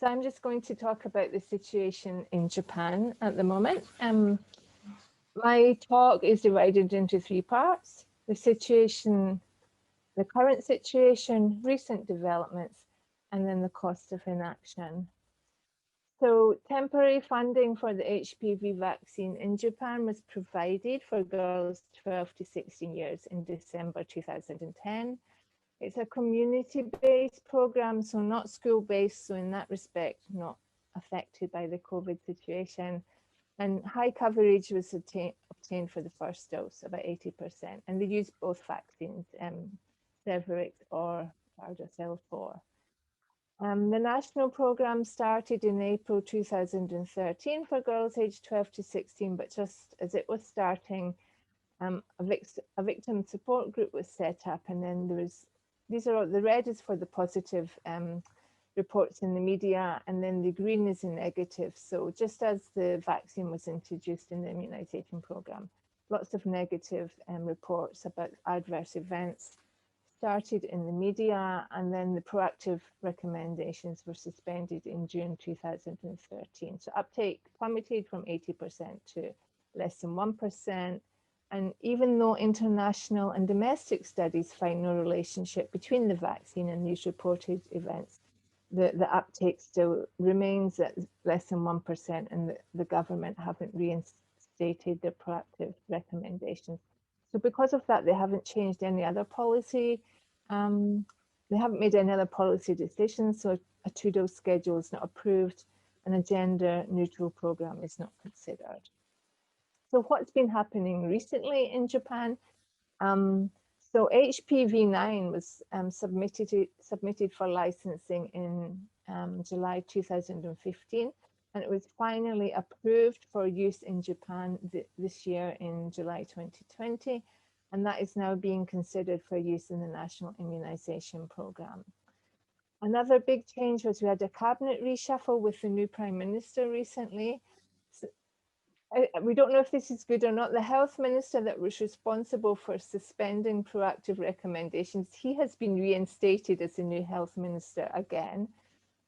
So I'm just going to talk about the situation in Japan at the moment. My talk is divided into three parts: the situation, the current situation, recent developments, and then the cost of inaction. So temporary funding for the HPV vaccine in Japan was provided for girls 12 to 16 years in December 2010. It's a community-based program, so not school-based, so in that respect, not affected by the COVID situation. And high coverage was obtained for the first dose, about 80%. And they used both vaccines, Cervarix or Gardasil 4. The national program started in April 2013 for girls aged 12 to 16, but just as it was starting, a victim support group was set up, and then there was, these are all, the red is for the positive reports in the media, and then the green is in negative. So just as the vaccine was introduced in the immunization program, lots of negative reports about adverse events started in the media, and then the proactive recommendations were suspended in June 2013. So uptake plummeted from 80% to less than 1%. And even though international and domestic studies find no relationship between the vaccine and these reported events, the uptake still remains at less than 1%, and the government haven't reinstated their proactive recommendations. So because of that, they haven't changed any other policy. They haven't made any other policy decisions, so a two-dose schedule is not approved, and a gender-neutral program is not considered. So what's been happening recently in Japan? So HPV-9 was submitted for licensing in July 2015, and it was finally approved for use in Japan this year in July 2020, and that is now being considered for use in the national immunization program. Another big change was we had a cabinet reshuffle with the new prime minister recently. So, we don't know if this is good or not. The health minister that was responsible for suspending proactive recommendations, he has been reinstated as the new health minister again.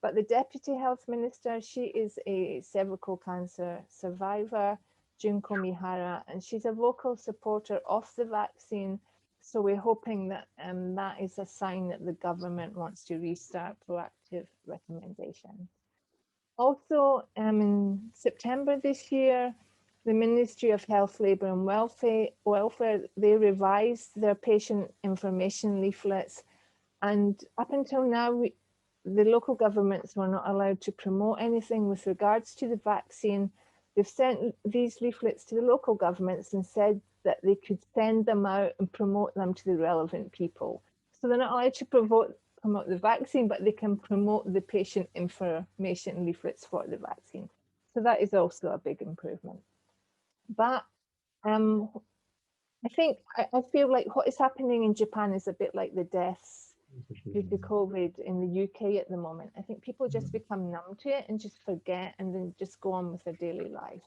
But the deputy health minister, she is a cervical cancer survivor, Junko Mihara, and she's a vocal supporter of the vaccine. So we're hoping that that is a sign that the government wants to restart proactive recommendations. Also, in September this year, the Ministry of Health, Labour and Welfare, they revised their patient information leaflets. And up until now, the local governments were not allowed to promote anything with regards to the vaccine. They've sent these leaflets to the local governments and said that they could send them out and promote them to the relevant people. So they're not allowed to promote the vaccine, but they can promote the patient information leaflets for the vaccine. So that is also a big improvement. But I feel like what is happening in Japan is a bit like the deaths due to COVID in the UK at the moment. I think people just become numb to it and just forget and then just go on with their daily life.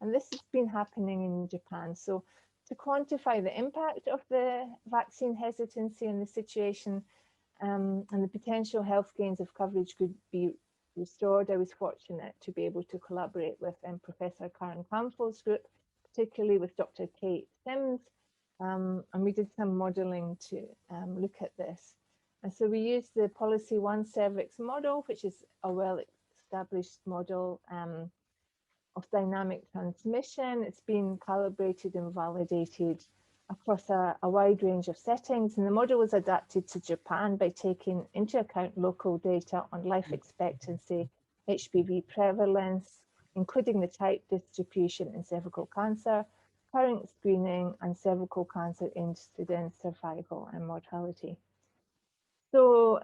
And this has been happening in Japan. So to quantify the impact of the vaccine hesitancy and the situation and the potential health gains if coverage could be restored, I was fortunate to be able to collaborate with Professor Karen Campbell's group, particularly with Dr. Kate Sims, and we did some modelling to look at this. And so we used the Policy 1 Cervix model, which is a well-established model of dynamic transmission. It's been calibrated and validated across a wide range of settings. And the model was adapted to Japan by taking into account local data on life expectancy, HPV prevalence, including the type distribution in cervical cancer, current screening, and cervical cancer incidence, survival, and mortality. So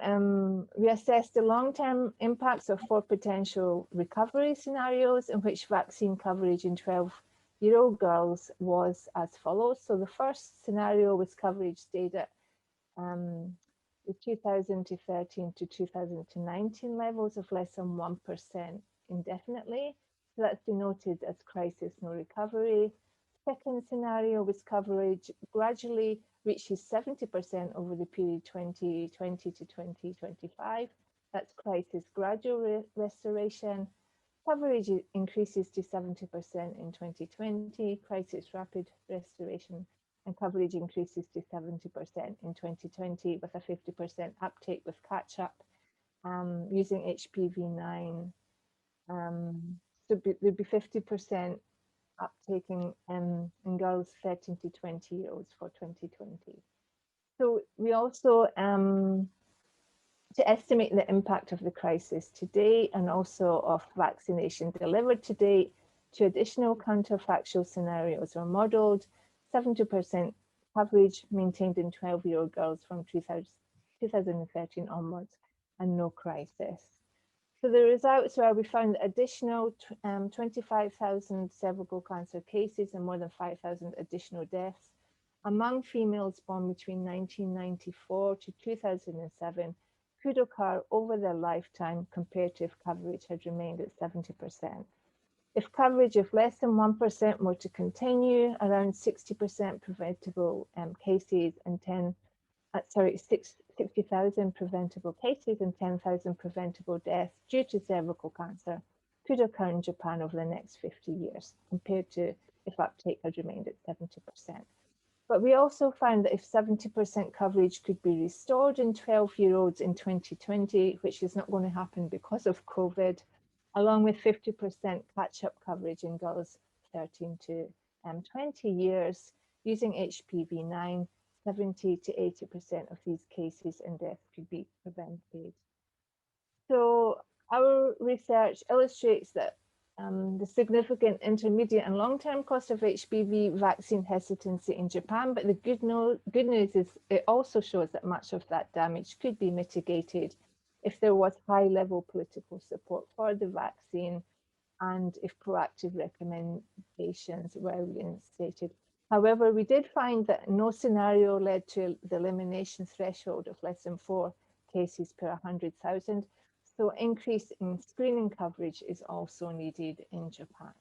we assessed the long-term impacts of 4 potential recovery scenarios in which vaccine coverage in 12-year-old girls was as follows. So the first scenario was coverage stayed at the 2013 to 2019 levels of less than 1% indefinitely. So that's denoted as crisis no recovery. Second scenario was coverage gradually reaches 70% over the period 2020 to 2025. That's crisis gradual restoration. Coverage increases to 70% in 2020, crisis rapid restoration, and coverage increases to 70% in 2020 with a 50% uptake with catch-up using HPV9. So there'd be 50% uptaking in girls 13 to 20-year-olds for 2020. So we also, to estimate the impact of the crisis to date and also of vaccination delivered to date, two additional counterfactual scenarios were modelled, 70% coverage maintained in 12-year-old girls from 2013 onwards, and no crisis. So the results were we found additional 25,000 cervical cancer cases and more than 5,000 additional deaths among females born between 1994 to 2007 could occur over their lifetime compared to if coverage had remained at 70%. If coverage of less than 1% were to continue, around 60% preventable cases and 60,000 preventable cases and 10,000 preventable deaths due to cervical cancer could occur in Japan over the next 50 years, compared to if uptake had remained at 70%. But we also found that if 70% coverage could be restored in 12-year-olds in 2020, which is not going to happen because of COVID, along with 50% catch-up coverage in girls 13 to 20 years, using HPV9, 70 to 80% of these cases and deaths could be prevented. So our research illustrates that the significant intermediate and long-term cost of HPV vaccine hesitancy in Japan, but the good news is it also shows that much of that damage could be mitigated if there was high-level political support for the vaccine and if proactive recommendations were reinstated. However, we did find that no scenario led to the elimination threshold of less than 4 cases per 100,000. So increase in screening coverage is also needed in Japan.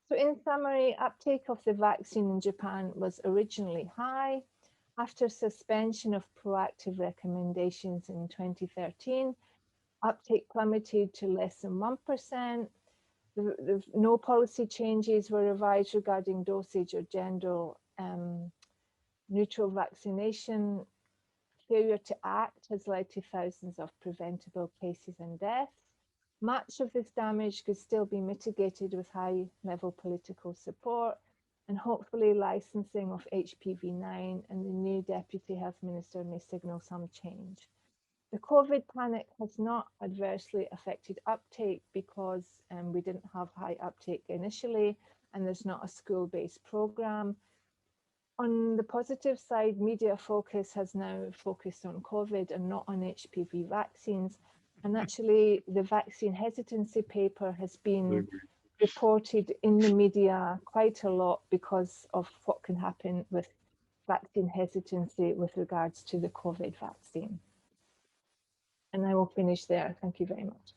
So in summary, uptake of the vaccine in Japan was originally high. After suspension of proactive recommendations in 2013, uptake plummeted to less than 1%. No policy changes were revised regarding dosage or gender neutral vaccination. Failure to act has led to thousands of preventable cases and deaths. Much of this damage could still be mitigated with high-level political support, and hopefully licensing of HPV9 and the new Deputy Health Minister may signal some change. The COVID panic has not adversely affected uptake because we didn't have high uptake initially, and there's not a school-based program. On the positive side, media focus has now focused on COVID and not on HPV vaccines. And actually, the vaccine hesitancy paper has been reported in the media quite a lot because of what can happen with vaccine hesitancy with regards to the COVID vaccine. And I will finish there. Thank you very much.